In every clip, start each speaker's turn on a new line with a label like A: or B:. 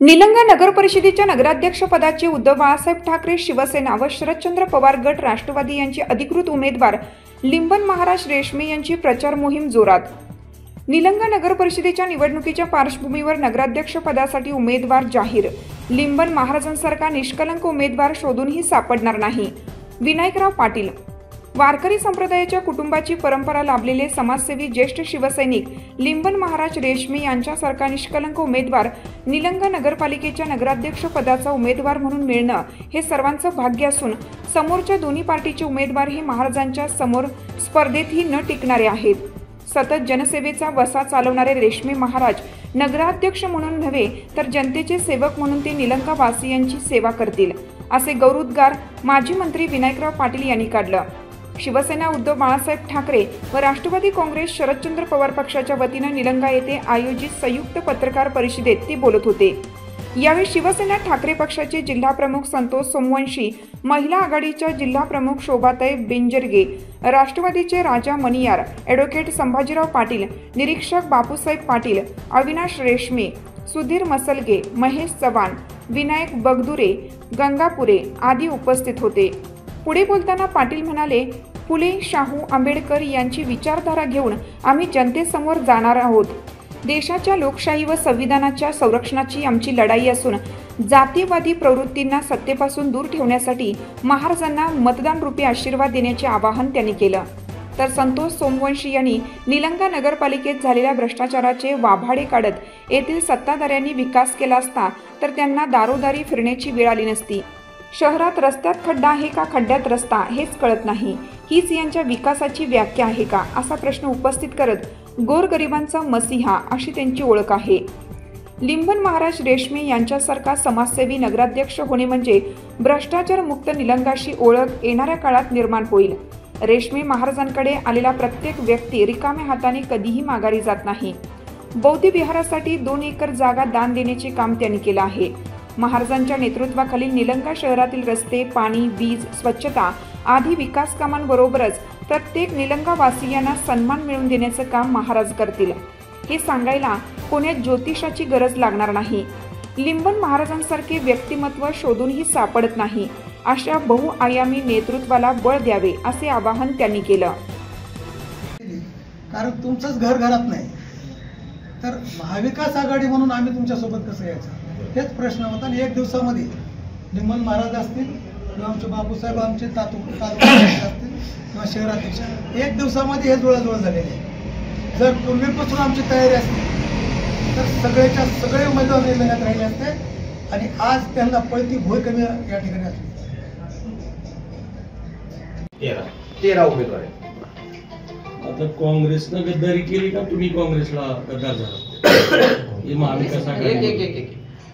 A: निलंगा नगर परिषदेच्या नगराध्यक्षपदाचे उद्धव बाळासाहेब ठाकरे शिवसेना व शरदचंद्र पवार गट राष्ट्रवादी यांचे अधिकृत उमेदवार लिंबन महाराज रेशमे यांची प्रचार मोहीम जोरात। निलंगा नगर परिषदेच्या निवडणुकीच्या पार्श्वभूमीवर नगराध्यक्षपदासाठी उमेदवार जाहीर। लिंबन महाराजांसारखा निष्कलंक उमेदवार शोधूनही सापडणार नाही। विनायकराव पाटील। वारकरी संप्रदायाच्या कुटुंबाची परंपरा लाभलेले समाजसेवी ज्येष्ठ शिवसैनिक लिंबन महाराज रेशमे यांच्यासारखा निष्कलंक उमेदवार निलंगा नगरपालिकेच्या नगराध्यक्ष पदाचा उमेदवार म्हणून मिळणं हे सर्वांचं भाग्य असून समोरच्या दोन्ही पार्टीचे उमेदवार हे महाराजांच्या समोर स्पर्धेतही न टिकणारे आहेत। सतत जनसेवेचा वसा चालवणारे रेशमे महाराज नगराध्यक्ष म्हणून नव्हे तर जनतेचे सेवक म्हणून ते निलंगा वासियांची सेवा करतील, असे गौरवोद्गार माजी मंत्री विनायकराव पाटील यांनी काढलं। शिवसेना उद्धव बाळासाहेब ठाकरे व राष्ट्रवादी काँग्रेस शरदचंद्र पवार पक्षाच्या वतीने निलंगा येथे आयोजित संयुक्त पत्रकार परिषदेत ते बोलत होते। यावेळी शिवसेना ठाकरे पक्षाचे जिल्हा प्रमुख संतोष सोमवंशी, महिला आघाडीच्या जिल्हा प्रमुख शोभाताई बेंजरगे, राष्ट्रवादीचे राजा मणियार, ॲडव्होकेट संभाजीराव पाटील, निरीक्षक बापूसाहेब पाटील, अविनाश रेशमे, सुधीर मसलगे, महेश चव्हाण, विनायक बगदुरे, गंगापुरे आदी उपस्थित होते। पुढे बोलताना पाटील म्हणाले, फुले, शाहू, आंबेडकर यांची विचारधारा घेऊन आम्ही जनतेसमोर जाणार आहोत। देशाच्या लोकशाही व संविधानाच्या संरक्षणाची आमची लढाई असून जातीवादी प्रवृत्तींना सत्तेपासून दूर ठेवण्यासाठी महाराजांना मतदान रूपी आशीर्वाद देण्याचे आवाहन त्यांनी केलं। तर संतोष सोमवंशी यांनी निलंगा नगरपालिकेत झालेल्या भ्रष्टाचाराचे वाभाडे काढत येथील सत्ताधाऱ्यांनी विकास केला असता तर त्यांना दारोदारी फिरण्याची वेळ आली नसती। शहरात रस्त्यात खड्डा आहे का खड्ड्यात रस्ता हेच कळत नाही, हीच यांच्या विकासाची व्याख्या आहे का, असा प्रश्न उपस्थित करत गोरगरिबांचा मसीहा अशी त्यांची ओळख आहे। लिंबन महाराज रेशमे यांच्यासारखा समाजसेवी नगराध्यक्ष होणे म्हणजे भ्रष्टाचार मुक्त निलंगाशी ओळख येणाऱ्या काळात निर्माण होईल। रेशमे महाराजांकडे आलेला प्रत्येक व्यक्ती रिकाम्या हाताने कधीही माघारी जात नाही। बौद्ध विहारासाठी 2 एकर जागा दान देण्याचे काम त्यांनी केलं आहे। महाराजांच्या नेतृत्वाखाली निलंगा शहरातील रस्ते, पाणी, वीज, स्वच्छता आदी विकास कामांबरोबरच प्रत्येक निलंगा वासियांना सन्मान मिळवून देण्याचं काम महाराज करतील, हे सांगायला कोण्यात ज्योतिषाची गरज लागणार नाही। लिंबन महाराजांसारखे व्यक्तिमत्व शोधूनही सापडत नाही, अशा बहुआयामी नेतृत्वाला बळ द्यावे असे आवाहन त्यांनी केलं।
B: कारण तुमचंच घर घरात नाही तर महाविकास आघाडी म्हणून आम्ही तुमच्या सोबत कसं यायचं हेच प्रश्न होता। आणि 1 दिवसामध्ये लिंबन महाराज असतील किंवा आमचे बापूसाहेब, आमचे असतील किंवा शहराध्यक्ष, 1 दिवसामध्ये हे जुळाजुळ झालेले आहे। जर पूर्वीपासून आमची तयारी असते तर सगळ्याच्या सगळे उमेदवार निलंग्यात राहिले असते आणि आज त्यांना पळती भोय कमी या ठिकाणी असली।
C: 13 उमेदवार आहेत।
D: आता काँग्रेसनं गद्दारी केली का तुम्ही काँग्रेसला गद्दार झाला? हे महाविकास आघाडी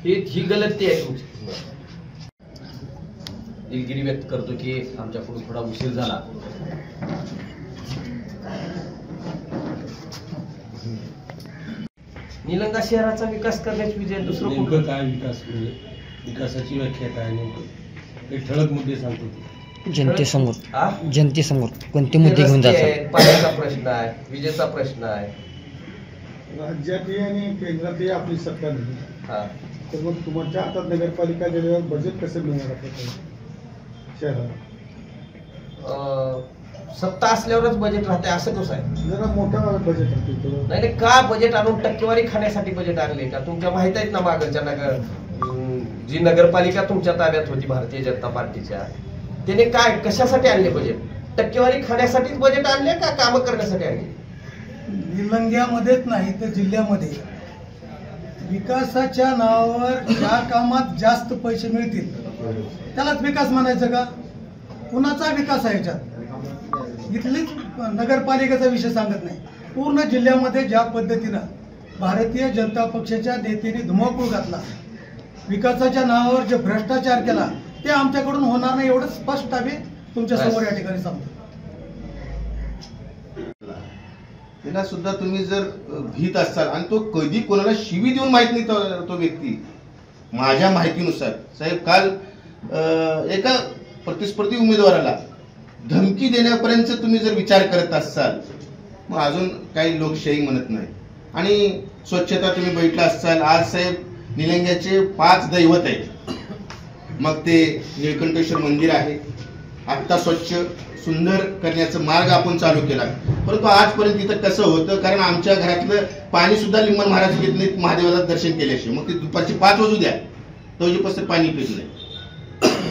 C: ही गलती आहे तुमची। दिलगिरी व्यक्त करतो की आमच्याकडून थोडा उशीर झाला। निलंगा शहराचा विकास करण्याची विजय दुसरं
D: नेमकं काय विकास, विकासाची व्याख्या काय, नेमकं एक ठळक मुद्दे सांगतो
E: जनतेसमोर कोणते मुद्दे घेऊन जातात?
C: पाण्याचा प्रश्न आहे, विजेचा प्रश्न आहे,
F: राज्यातही आणि केंद्रातही आपली सत्ता नाही, तर मग तुमच्या हातात नगरपालिका गेल्यावर बजेट कसं मिळणार आपल्याला? शहरात
C: सत्ता असल्यावरच बजेट राहते असं कसं आहे?
F: जरा मोठा बजेट आहे
C: नाही का बजेट आणून टक्केवारी खाण्यासाठी बजेट आणले का? तुमच्या माहित आहेत ना मागच्या जी नगरपालिका तुमच्या ताब्यात होती भारतीय जनता पार्टीच्या, त्याने काय कशासाठी आणले बजेट? टक्केवारी खाण्यासाठीच बजेट आणले का काम करण्यासाठी आणले?
B: निलंग्यामध्येच नाही तर जिल्ह्यामध्ये विकासाच्या नावावर ज्या कामात जास्त पैसे मिळतील त्यालाच विकास म्हणायचं का? कुणाचा विकास आहे याच्यात? इथलीच नगरपालिकेचा विषय सांगत नाही, पूर्ण जिल्ह्यामध्ये ज्या पद्धतीनं भारतीय जनता पक्षाच्या नेत्यांनी धुमाकूळ घातला, विकासाच्या नावावर जे भ्रष्टाचार केला ते आमच्याकडून होणार नाही एवढं स्पष्ट आम्ही तुमच्या समोर या ठिकाणी सांगतो।
G: त्याला सुद्धा तुम्ही जर भीत असाल आणि तो कधी कोणाला शिवी देऊन माहित नाही तो व्यक्ती, माझ्या माहितीनुसार साहेब काल एका प्रतिस्पर्धी उमेदवाराला धमकी देण्यापर्यंत तुम्ही जर विचार करत असाल मग अजून काही लोकशाही म्हणत नाही। आणि स्वच्छता तुम्ही बघितला असाल, आज साहेब निलंग्याचे 5 दैवत आहेत. मग ते निळकंठेश्वर मंदिर आहे, आत्ता स्वच्छ सुंदर करण्याचा मार्ग आपण चालू केला. परंतु आजपर्यंत इथं कसं होतं, कारण आमच्या घरातलं पाणी सुद्धा लिंबन महाराज घेत नाहीत महादेवाला दर्शन केल्याशिवाय. मग ते दुपारची 5 वाजू द्या, तवजीपासून पाणी पित नाही.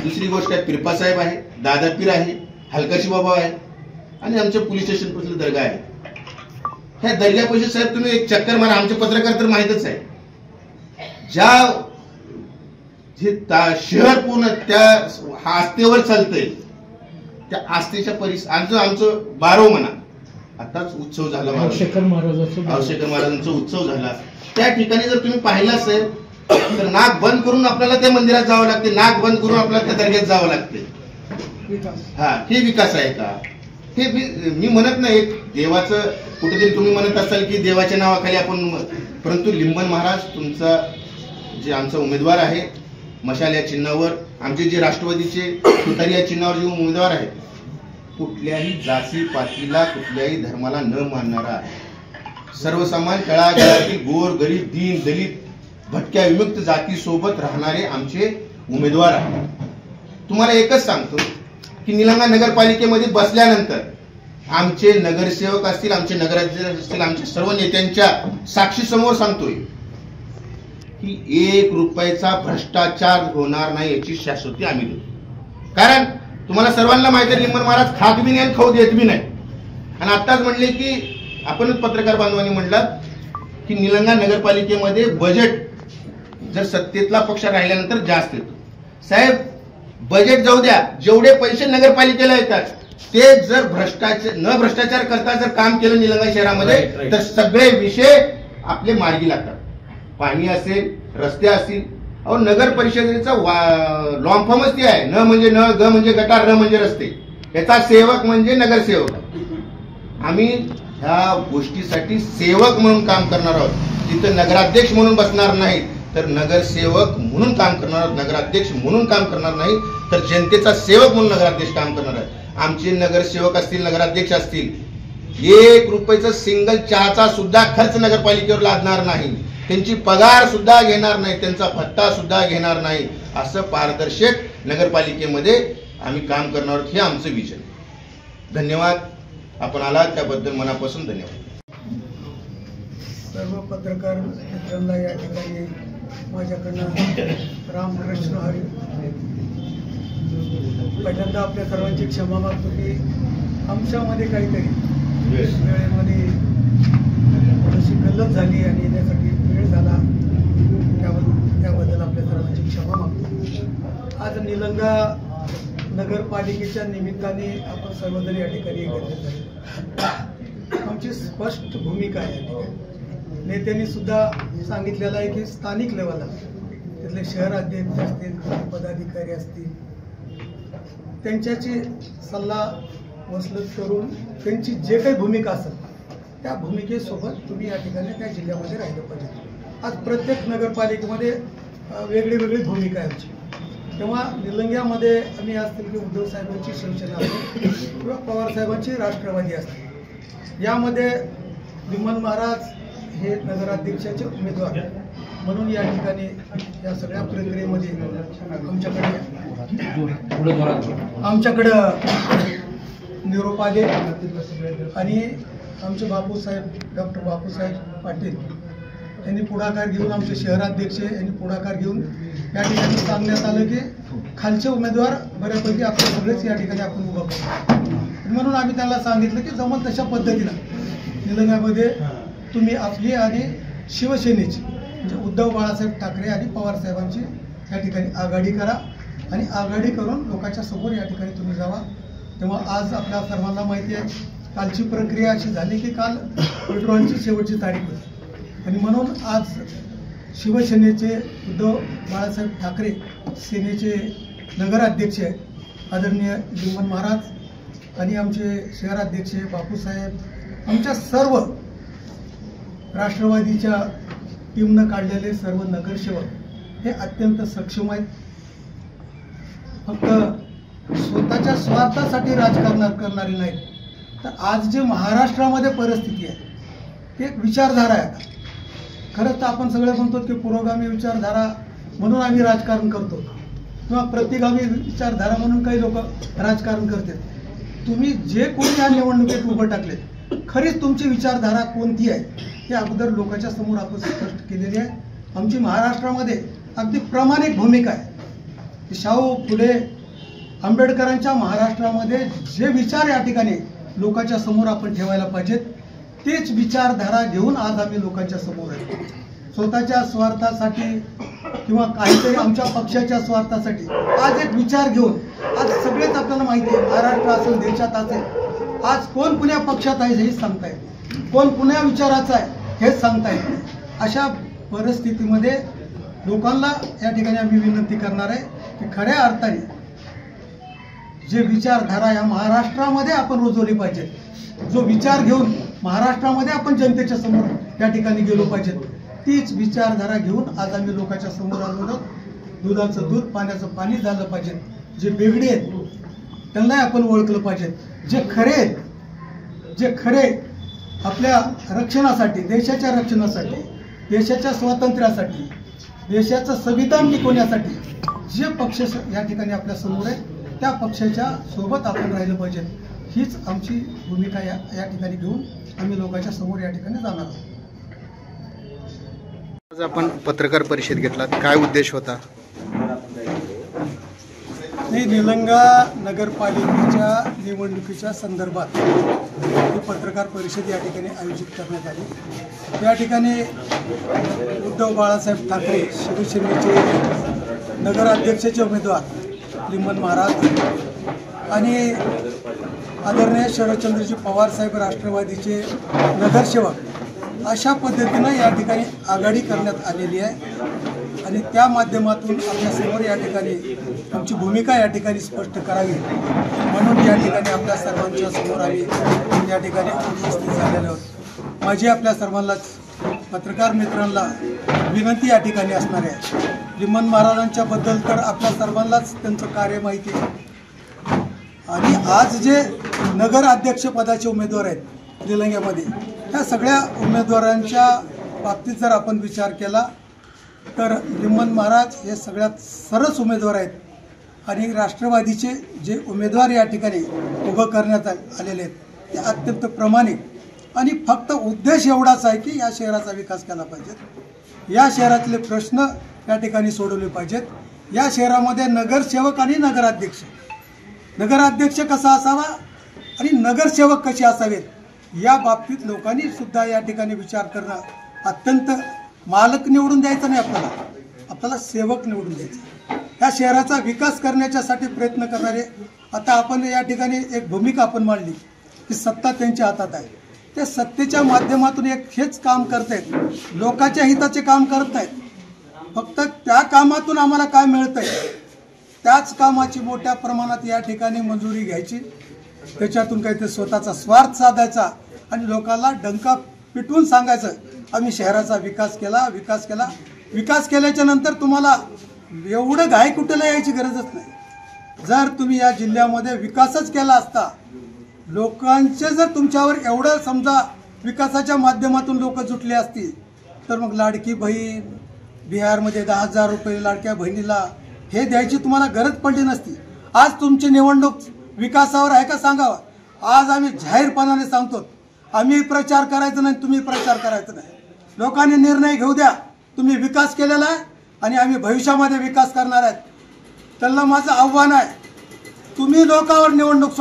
G: दुसरी गोष्ट आहे, पिरपासाहेब आहे, दादापीर आहे, हलकाशी बाबा आहे आणि आमच्या पोलीस स्टेशन पासून दर्गा आहे. ह्या दर्ग्यापाशी साहेब तुम्ही एक चक्कर मारा, आमचे पत्रकार तर माहितच आहे. ज्या जे शहर पूर्ण त्या आस्थेवर चालतंय, त्या आस्थेच्या आमचं 12 म्हणा, आताच उत्सव झाला,
F: आवशेकर
G: महाराजांचा उत्सव झाला. त्या ठिकाणी जर तुम्ही पाहिलं असेल तर नाक बंद करून आपल्याला त्या मंदिरात जावं लागते, नाक बंद करून आपल्याला त्या दर्ग्यात जावं लागते. हा, हे विकास आहे का? हे मी म्हणत नाही देवाचं, कुठेतरी तुम्ही म्हणत असाल की देवाच्या नावाखाली आपण, परंतु लिंबन महाराज तुमचा जे आमचा उमेदवार आहे मशाल या चिन्हावर, आमचे जे राष्ट्रवादीचे तुतारी या चिन्हावर जे उमेदवार आहेत, कुठल्याही जाती पातीला कुठल्याही धर्माला न मानणारा, सर्वसामान्य तळागाळातील गोर गरीब दीन दलित भटक्या विमुक्त जाती सोबत राहणारे आमचे उमेदवार आहेत. तुम्हाला एकच सांगतो की निलंगा नगरपालिकेमध्ये बसल्यानंतर आमचे नगरसेवक असतील, आमचे नगराध्यक्ष असतील, आमच्या सर्व नेत्यांच्या साक्षी समोर सांगतोय की 1 रुपयाचा भ्रष्टाचार होणार नाही याची शाश्वती आम्ही देतो. कारण तुम्हाला सर्वांना माहिती आहे लिंबन महाराज खात बी नाही, खाऊ देत बी नाही. आणि आताच म्हणले की आपणच पत्रकार बांधवांनी म्हणलं की निलंगा नगरपालिकेमध्ये बजेट जर सत्तेतला पक्ष राहिल्यानंतर जास्त येतो. साहेब, बजेट जाऊ द्या, जेवढे पैसे नगरपालिकेला येतात ते जर भ्रष्टाचार करता जर काम केलं निलंगा शहरामध्ये तर सगळे विषय आपले मार्गी लागतात. पाणी असेल, रस्ते असतील. अहो, नगर परिषदेचा लॉन्फॉर्मच ते आहे, न म्हणजे न, ग म्हणजे गटार, र म्हणजे रस्ते. याचा सेवक म्हणजे नगरसेवक. आम्ही ह्या गोष्टीसाठी सेवक म्हणून काम करणार आहोत. तिथं नगराध्यक्ष म्हणून बसणार नाही, तर नगरसेवक म्हणून काम करणार आहोत. नगराध्यक्ष म्हणून काम करणार नाही, तर जनतेचा सेवक म्हणून नगराध्यक्ष काम करणार आहे. आमचे नगरसेवक असतील, नगराध्यक्ष असतील, 1 रुपयाचा सिंगल चहाचा सुद्धा खर्च नगरपालिकेवर लादणार नाही, त्यांची पगार सुद्धा घेणार नाही, त्यांचा भत्ता सुद्धा घेणार नाही. असं पारदर्शक नगरपालिकेमध्ये आम्ही काम करणार आहोत. हे आमचं विजन. धन्यवाद. आपण आलात त्याबद्दल मनापासून धन्यवाद.
B: सर्व पत्रकार मित्रांना या ठिकाणी माझ्याकडनं रामकृष्ण हरी. पहिल्यांदा आपल्या सर्वांची क्षमा मागतो की आमच्यामध्ये काहीतरी वेळेमध्ये थोडीशी गल्लत झाली आणि येण्यासाठी वेळ झाला, त्याबद्दल आपल्या सर्वांची क्षमा मागतो. आज निलंगा नगरपालिकेच्या निमित्ताने आपण सर्वजण या ठिकाणी एकत्रित झाले. आमची स्पष्ट भूमिका आहे. नेत्यांनी सुद्धा सांगितलेलं आहे की स्थानिक लेवलला तिथले शहर अध्यक्ष असतील, पदाधिकारी असतील, त्यांच्याची सल्ला मसलत करून त्यांची जे काही भूमिका असेल त्या भूमिकेसोबत तुम्ही या ठिकाणी त्या जिल्ह्यामध्ये राहिलं पाहिजे. आज प्रत्येक नगरपालिकेमध्ये वेगळी भूमिका आहे आमची. तेव्हा निलंग्यामध्ये आम्ही असतील की उद्धव साहेबांची शिवसेना असतील किंवा पवार साहेबांची राष्ट्रवादी असतील, यामध्ये लिंबन महाराज हे नगराध्यक्षाचे उमेदवार म्हणून या ठिकाणी या सगळ्या प्रक्रियेमध्ये आमच्याकडं निरोप आले आणि आमचे बापूसाहेब डॉक्टर बापूसाहेब पाटील यांनी पुढाकार घेऊन, आमचे शहराध्यक्ष यांनी पुढाकार घेऊन या ठिकाणी सांगण्यात आलं की खालचे उमेदवार बऱ्यापैकी आपले सगळेच या ठिकाणी आपण उभं करू. म्हणून आम्ही त्यांना सांगितलं की जमत तशा पद्धतीनं निलंग्यामध्ये तुम्ही आपली आणि शिवसेनेची म्हणजे उद्धव बाळासाहेब ठाकरे आणि पवार साहेबांची या ठिकाणी आघाडी करा आणि आघाडी करून लोकांच्या समोर या ठिकाणी तुम्ही जावा. तेव्हा आज आपल्या सर्वांना माहिती आहे कालची प्रक्रिया अशी झाली की काल विड्रॉची शेवटची तारीख होती आणि म्हणून आज शिवसेनेचे उद्धव बाळासाहेब ठाकरे सेनेचे नगराध्यक्ष आदरणीय लिंबन महाराज आणि आमचे शहराध्यक्ष बापूसाहेब, आमच्या सर्व राष्ट्रवादीच्या टीमनं काढलेले सर्व नगरसेवक हे अत्यंत सक्षम आहेत. फक्त स्वतःच्या स्वार्थासाठी राजकारण करणारे नाहीत, तर आज जे महाराष्ट्रामध्ये परिस्थिती आहे ती एक विचारधारा आहे. खरंच तर आपण सगळे म्हणतो की पुरोगामी विचारधारा म्हणून आम्ही राजकारण करतो किंवा प्रतिगामी विचारधारा म्हणून काही लोक राजकारण करतात. तुम्ही जे कोणी या निवडणुकीत उभं टाकले, खरीच तुमची विचारधारा कोणती आहे हे अगोदर लोकांच्या समोर आपण स्पष्ट केलेली आहे. आमची महाराष्ट्रामध्ये अगदी प्रामाणिक भूमिका आहे. शाहू फुले आंबेडकरांच्या महाराष्ट्रामध्ये जे विचार या ठिकाणी लोकांच्या समोर आपण ठेवायला पाहिजेत, तेच विचारधारा घेऊन आज आम्ही लोकांच्या समोर आहे. स्वतःच्या स्वार्थासाठी किंवा काहीतरी आमच्या पक्षाच्या स्वार्थासाठी आज एक विचार घेऊन, आज सगळेच आपल्याला माहिती आहे, महाराष्ट्र असेल, देशात असेल, आज कोण कुण्या पक्षात आहे हेच सांगता येत, कोण कुण्या विचाराचं आहे हेच सांगता येत. अशा परिस्थितीमध्ये लोकांना या ठिकाणी आम्ही विनंती करणार आहे की खऱ्या अर्थाने जे विचारधारा या महाराष्ट्रामध्ये आपण रुजवली पाहिजे, जो विचार घेऊन महाराष्ट्रामध्ये आपण जनतेच्या समोर या ठिकाणी गेलो पाहिजे, तीच विचारधारा घेऊन आज आम्ही लोकांच्या समोर आलो आहोत. दुधाचं दूध पाण्याचं पाणी झालं पाहिजे. जे बेगडे आहेत त्यांना आपण ओळखलं पाहिजे. जे खरे आपल्या रक्षणासाठी, देशाच्या रक्षणासाठी, देशाच्या स्वातंत्र्यासाठी, देशाचं संविधान टिकवण्यासाठी जे पक्ष या ठिकाणी आपल्या समोर आहे त्या पक्षाच्या सोबत आपण राहिलं पाहिजे. हीच आमची भूमिका या ठिकाणी घेऊन आम्ही लोकांच्या समोर या ठिकाणी जाणार आहोत.
H: आज आपण पत्रकार परिषद घेतलात, काय उद्देश होता?
B: निलंगा नगरपालिकेच्या निवडणुकीच्या संदर्भात ही पत्रकार परिषद या ठिकाणी आयोजित करण्यात आली. या ठिकाणी उद्धव बाळासाहेब ठाकरे शिवसेनेचे नगराध्यक्षाचे उमेदवार लिंबन महाराज आणि आदरणीय शरदचंद्रजी पवार साहेब राष्ट्रवादीचे नगरसेवक अशा पद्धतीनं या ठिकाणी आघाडी करण्यात आलेली आहे. आणि त्या माध्यमातून आपल्यासमोर या ठिकाणी आमची भूमिका या ठिकाणी स्पष्ट करावी म्हणून या ठिकाणी आपल्या सर्वांच्या समोर आम्ही या ठिकाणी उपस्थित झालेलो आहोत. माझी आपल्या सर्वांनाच पत्रकार मित्रांना विनंती या ठिकाणी असणार आहे. लिंबन महाराजांच्या बद्दल तर आपल्या सर्वांनाच त्यांचं कार्य माहिती आहे. आणि आज जे नगर अध्यक्ष पदाचे उमेदवार आहेत निलंग्यामध्ये, त्या सगळ्या उमेदवारांच्या बाबतीत जर आपण विचार केला तर लिंबन महाराज हे सगळ्यात सरस उमेदवार आहेत. आणि राष्ट्रवादीचे जे उमेदवार या ठिकाणी उभं करण्यात आलेले आहेत ते अत्यंत प्रामाणिक आणि फक्त उद्देश एवढाच आहे की या शहराचा विकास केला पाहिजे, या शहरातले प्रश्न या ठिकाणी सोडवले पाहिजेत. या शहरामध्ये नगरसेवक आणि नगराध्यक्ष कसा असावा आणि नगरसेवक कसे असावेत या बाबतीत लोकांनी सुद्धा या ठिकाणी विचार करणं अत्यंत. मालक निवडून द्यायचा नाही आपल्याला सेवक निवडून द्यायचा. या शहराचा विकास करण्याच्यासाठी प्रयत्न करणारे, आता आपण या ठिकाणी एक भूमिका आपण मांडली की सत्ता त्यांच्या हातात आहे, त्या सत्तेच्या माध्यमातून एक हेच काम करतायत, लोकांच्या हिताचे काम करत नाहीत. फक्त त्या कामातून आम्हाला काय मिळतंय त्याच कामाची मोठ्या प्रमाणात या ठिकाणी मंजुरी घ्यायची, त्याच्यातून काहीतरी स्वतःचा स्वार्थ साधायचा आणि लोकांना डंका पिटवून सांगायचं आम्ही शहराचा विकास केला. विकास केल्याच्या नंतर तुम्हाला एवढं घाई कुठेला यायची गरजच नाही. जर तुम्ही या जिल्ह्यामध्ये विकासच केला असता, लोकांचे जर तुमच्यावर एवढं समजा विकासाच्या माध्यमातून लोक जुटले असतील तर मग लाडकी बहीण, बिहारमध्ये 10,000 रुपये लाडक्या बहिणीला हे द्यायची तुम्हाला गरज पडली नसती. आज तुमची निवडणूक विकासावर आहे का सांगावा. आज आम्ही जाहीरपणाने सांगतो आम्ही प्रचार करायचा नाही, तुम्ही प्रचार करायचा नाही. लोकांनी निर्णय घेऊ द्या, तुम्ही विकास केलेला आहे आणि आम्ही भविष्यामध्ये विकास करणार आहेत. त्यांना माझं आव्हान आहे, तुम्ही लोकांवर निवडणूक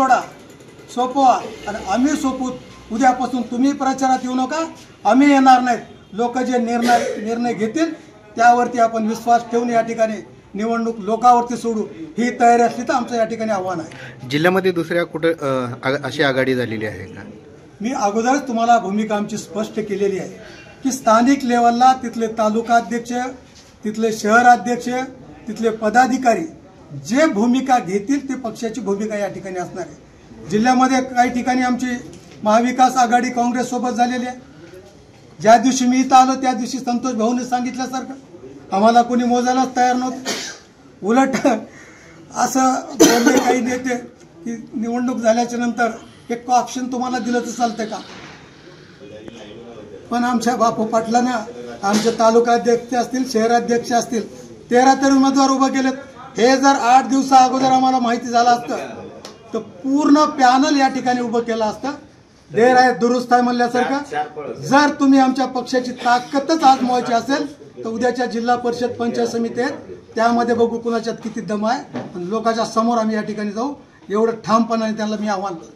B: सोपवा आणि आम्ही सोपू. उद्यापासून तुम्ही प्रचारात येऊ नका, आम्ही येणार नाहीत. लोक जे निर्णय घेतील त्यावरती आपण विश्वास ठेवून या ठिकाणी निवडणूक लोकांवरती सोडू ही तयारी असली तर आमचं या ठिकाणी आव्हान आहे.
H: जिल्ह्यामध्ये दुसऱ्या कुठं अशी आघाडी झालेली आहे का?
B: मी अगोदरच तुम्हाला भूमिका आमची स्पष्ट केलेली आहे की स्थानिक लेवलला तिथले तालुका अध्यक्ष, तिथले शहर अध्यक्ष, तिथले पदाधिकारी जे भूमिका घेतील ते पक्षाची भूमिका या ठिकाणी असणार आहे. जिल्ह्यामध्ये काही ठिकाणी आमची महाविकास आघाडी काँग्रेस सोबत झालेली आहे. ज्या दिवशी मी इथं आलो त्या दिवशी संतोष भाऊने सांगितल्यासारखं आम्हाला कोणी मोजायलाच तयार नव्हतं. उलट असं बोलले काही नेते की निवडणूक झाल्याच्या नंतर एक ऑप्शन तुम्हाला दिलं तर चालतंय का. पण आमच्या बापू पाटलांना आमचे तालुकाध्यक्ष असतील, शहराध्यक्ष असतील, 13 तरी उमेदवार उभे केलेत। हे जर 8 दिवसा अगोदर आम्हाला माहिती झालं असतं तर पूर्ण पॅनल या ठिकाणी उभं केलं असतं। देर आहे दुरुस्त आहे म्हणल्यासारखं। जर तुम्ही आमच्या पक्षाची ताकदच आजमावायची असेल तर उद्याच्या जिल्हा परिषद पंचायत समिती आहेत, त्यामध्ये बघू कुणाच्यात किती दम आहे, लोकांच्या समोर आम्ही या ठिकाणी जाऊ, एवढं ठामपणाने त्यांना मी आव्हान करतो।